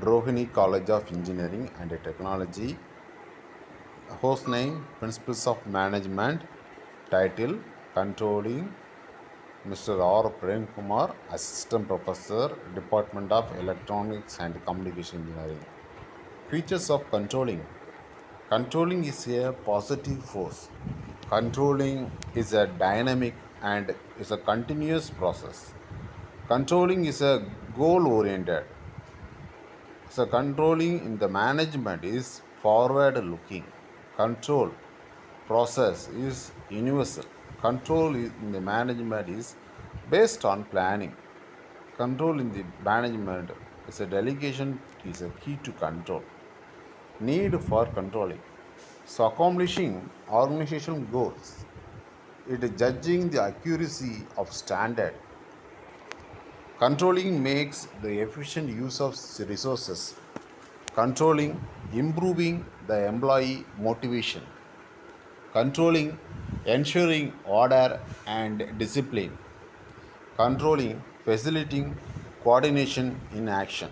Rohini College of Engineering and Technology. Host name Principles of Management. Title Controlling. Mr. R. Prem Kumar, Assistant Professor, Department of Electronics and Communication Engineering. Features of controlling. Controlling is a positive force. Controlling is a dynamic and is a continuous process. Controlling is a goal oriented. So, controlling in the management is forward looking. Control process is universal. Control in the management is based on planning. Control in the management is a delegation is a key to control. Need for controlling. So, accomplishing organizational goals. It is judging the accuracy of standard. Controlling makes the efficient use of resources. Controlling, improving the employee motivation. Controlling, ensuring order and discipline. Controlling, facilitating coordination in action.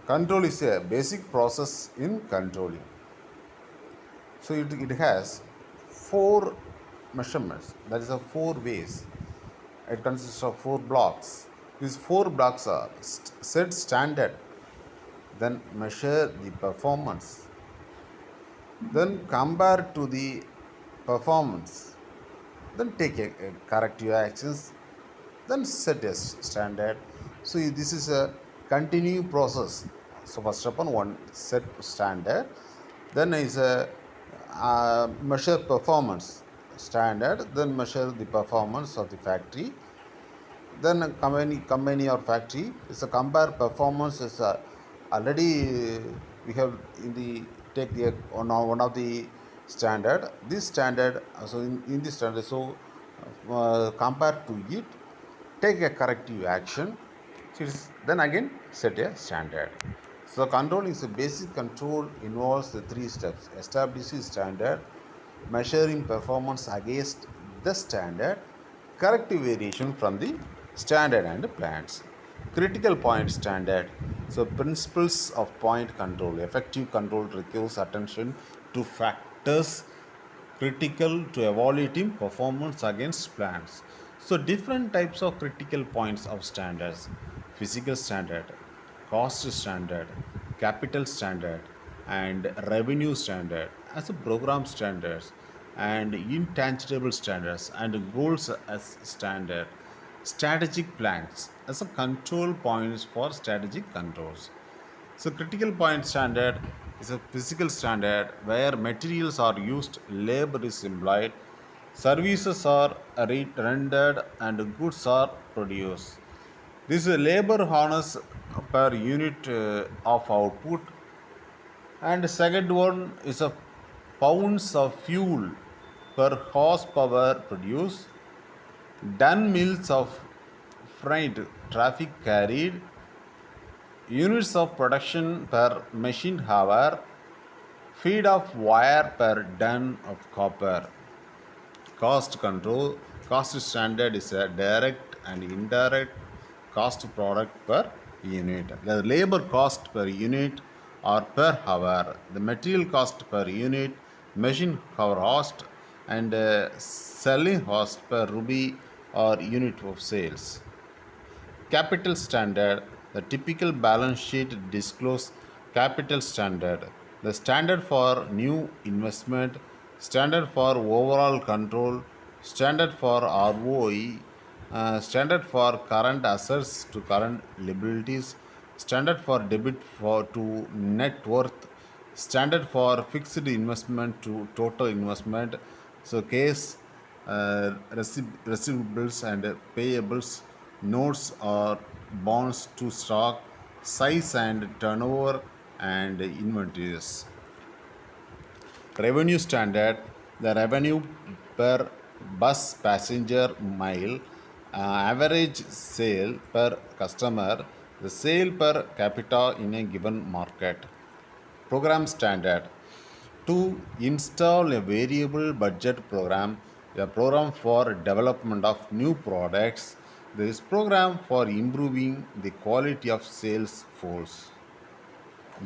Control is a basic process in controlling. So it has four measurements, that is, four ways. It consists of four blocks. These four blocks are set standard, then measure the performance, then compare to the performance, then take a corrective actions, then set a standard. So this is a continued process. So first step one, set standard, then is a measure performance standard, then measure the performance of the factory, then company or factory is a compare performance is already we have in the take the one of the standard, this standard. So in this standard, so compare to it, take a corrective action. So then again set a standard. So control is a basic control involves the three steps: establishing standard, measuring performance against the standard, corrective variation from the standard and plans. Critical point standard. So principles of point control. Effective control requires attention to factors critical to evaluating performance against plans. So different types of critical points of standards: physical standard, cost standard, capital standard, and revenue standard as a program standards, and intangible standards and goals as standard, strategic plans as a control points for strategic controls. So critical point standard is a physical standard where materials are used, labor is employed, services are rendered, and goods are produced. This is labor hours per unit of output, and the second one is a pounds of fuel per horsepower produced, ton miles of freight traffic carried, units of production per machine hour, feet of wire per ton of copper. Cost control. Cost standard is a direct and indirect cost product per unit. The labor cost per unit or per hour, the material cost per unit, machine hour cost, and selling cost per rupee or unit of sales. Capital standard. The typical balance sheet disclose capital standard. The standard for new investment, standard for overall control, standard for ROE, standard for current assets to current liabilities, standard for debit for to net worth, standard for fixed investment to total investment. So case receivables and payables, notes or bonds to stock, size and turnover, and inventories. Revenue standard. The revenue per bus passenger mile, average sale per customer, the sale per capita in a given market. Program standard. To install a variable budget program, a program for development of new products, this program for improving the quality of sales force.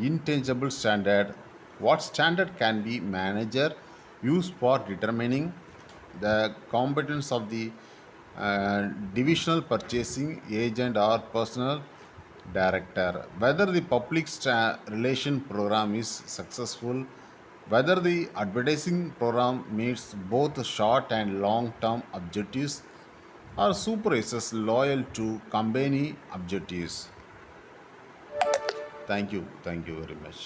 intangible standard. What standard can be manager use for determining the competence of the divisional purchasing agent or personal director, whether the public relation program is successful, whether the advertising program meets both short and long term objectives, or supervisors loyal to company objectives. Thank you very much.